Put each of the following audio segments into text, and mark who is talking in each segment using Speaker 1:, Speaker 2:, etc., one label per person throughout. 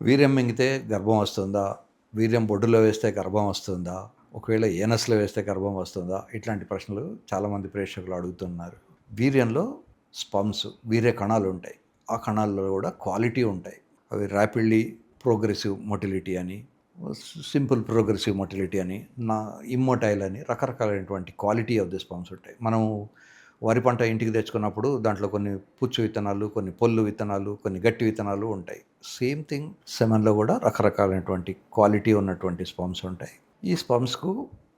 Speaker 1: వీర్యం మింగితే గర్భం వస్తుందా? వీర్యం బొడ్డులో వేస్తే గర్భం వస్తుందా? ఒకవేళ ఏనస్‌లో వేస్తే గర్భం వస్తుందా? ఇట్లాంటి ప్రశ్నలు చాలామంది ప్రేక్షకులు అడుగుతున్నారు. వీర్యంలో స్పర్మ్స్, వీర్య కణాలుంటాయి. ఆ కణాల్లో కూడా క్వాలిటీ ఉంటాయి. అవి ర్యాపిడ్‌లీ ప్రోగ్రెసివ్ మొటిలిటీ అని, సింపుల్ ప్రోగ్రెసివ్ మొటిలిటీ అని, ఇమ్మొటైల్ అని రకరకాలైనటువంటి క్వాలిటీ ఆఫ్ ది స్పర్మ్స్ ఉంటాయి. మనం వరి పంట ఇంటికి తెచ్చుకున్నప్పుడు దాంట్లో కొన్ని పుచ్చు విత్తనాలు, కొన్ని పొల్లు విత్తనాలు, కొన్ని గట్టి విత్తనాలు ఉంటాయి. సేమ్ థింగ్ సెమెన్‌లో కూడా రకరకాలైనటువంటి క్వాలిటీ ఉన్నటువంటి స్పర్మ్స్ ఉంటాయి. ఈ స్పర్మ్స్‌కు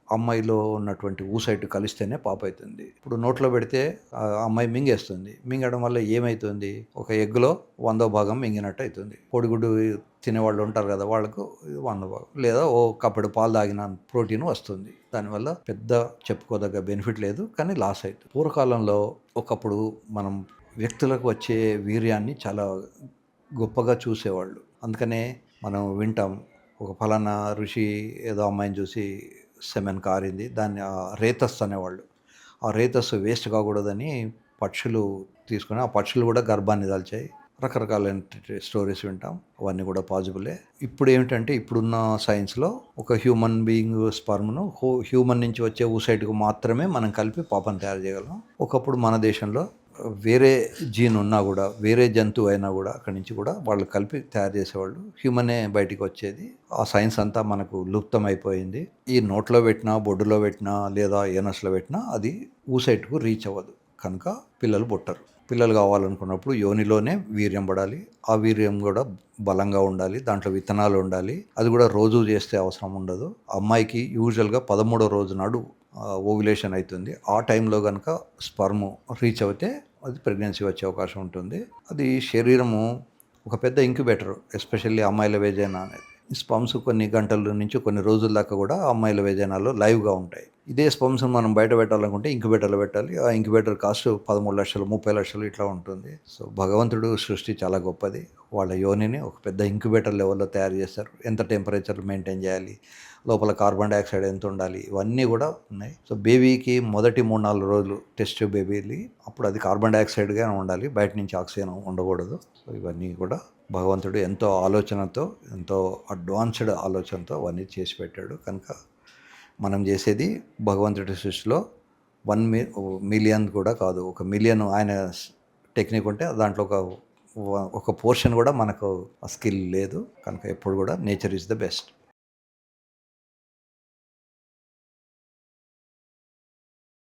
Speaker 1: అమ్మాయిలో ఉన్నటువంటి ఊసైట్ కలిస్తేనే పాప అవుతుంది. ఇప్పుడు నోట్లో పెడితే అమ్మాయి మింగేస్తుంది. మింగడం వల్ల ఏమైతుంది? ఒక ఎగ్‌లో 100వ భాగం మింగినట్టు అవుతుంది. కోడిగుడ్డు తినేవాళ్ళు ఉంటారు కదా! వాళ్ళకు 100 భాగం లేదా ఓ కప్పెడు పాలు తాగిన ప్రోటీన్ వస్తుంది. దానివల్ల పెద్ద చెప్పుకోదగ్గ బెనిఫిట్ లేదు. కానీ లాస్ అవుతుంది. పూర్వకాలంలో ఒకప్పుడు మనం వ్యక్తులకు వచ్చే వీర్యాన్ని చాలా గొప్పగా చూసేవాళ్ళు. అందుకనే మనం వింటాం. ఒక ఫలానా ఋషి ఏదో అమ్మాయిని చూసి సెమెన్ కారింది. దాన్ని రేతస్సు అనేవాళ్ళు. ఆ రేతస్సు వేస్ట్ కాకూడదని పక్షులు తీసుకొని, ఆ పక్షులు కూడా గర్భాన్ని దాల్చాయి. రకరకాలైన స్టోరీస్ వింటాం. అవన్నీ కూడా పాజిబులే. ఇప్పుడేమిటంటే ఇప్పుడున్న సైన్స్‌లో ఒక హ్యూమన్ బీయింగ్ స్పర్మ్‌ను హ్యూమన్ నుంచి వచ్చే oocyteకు మాత్రమే మనం కలిపి పాపను తయారు చేయగలం. ఒకప్పుడు మన దేశంలో వేరే జీన్ ఉన్నా కూడా, వేరే జంతువు అయినా కూడా అక్కడి నుంచి కూడా వాళ్ళు కలిపి తయారు చేసేవాళ్ళు. హ్యూమనే బయటికి వచ్చేది. ఆ సైన్స్ అంతా మనకు లుప్తమైపోయింది. ఈ నోట్లో పెట్టినా, బొడ్డులో పెట్టినా లేదా ఏనస్‌లో పెట్టినా అది oocyteకు రీచ్ అవ్వదు. కనుక పిల్లలు పుట్టరు. పిల్లలు కావాలనుకున్నప్పుడు యోనిలోనే వీర్యం పడాలి. ఆ వీర్యం కూడా బలంగా ఉండాలి. దాంట్లో విత్తనాలు ఉండాలి. అది కూడా రోజు చేస్తే అవసరం ఉండదు. అమ్మాయికి యూజువల్‌గా 13వ రోజు నాడు ఓవ్యులేషన్ అవుతుంది. ఆ టైంలో కనుక స్పర్మ్ రీచ్ అవుతే అది ప్రెగ్నెన్సీ వచ్చే అవకాశం ఉంటుంది. అది శరీరము ఒక పెద్ద ఇంక్యుబేటర్, ఎస్పెషల్లీ అమ్మాయిల వెజైనా అనేది. ఈ స్పర్మ్స్ కొన్ని గంటల నుంచి కొన్ని రోజుల దాకా కూడా అమ్మాయిల వెజైనాలో లైవ్గా ఉంటాయి. ఇదే స్పర్మ్స్ మనం బయట పెట్టాలనుకుంటే ఇంక్యుబేటర్లో పెట్టాలి. ఆ ఇంక్యుబేటర్ కాస్ట్ 13,00,000, 30,00,000 ఇట్లా ఉంటుంది. సో భగవంతుడు సృష్టి చాలా గొప్పది. వాళ్ళ యోనిని ఒక పెద్ద ఇంక్యుబేటర్ లెవెల్లో తయారు చేస్తారు. ఎంత టెంపరేచర్ మెయింటైన్ చేయాలి, లోపల కార్బన్ డైఆక్సైడ్ ఎంత ఉండాలి, ఇవన్నీ కూడా ఉన్నాయి. సో బేబీకి మొదటి 3-4 రోజులు టెస్ట్ బేబీని అప్పుడు అది కార్బన్ డైఆక్సైడ్గా ఉండాలి. బయట నుంచి ఆక్సిజన్ ఉండకూడదు. సో ఇవన్నీ కూడా భగవంతుడు ఎంతో ఆలోచనతో, ఎంతో అడ్వాన్స్డ్ ఆలోచనతో అవన్నీ చేసి పెట్టాడు. కనుక మనం చేసేది భగవంతుడి సృష్టిలో 1,000,000 కూడా కాదు, 1,000,000 ఆయన టెక్నిక్ ఉంటే దాంట్లో ఒక పోర్షన్ కూడా మనకు స్కిల్ లేదు. కనుక ఎప్పుడు కూడా నేచర్ ఈజ్ ద బెస్ట్.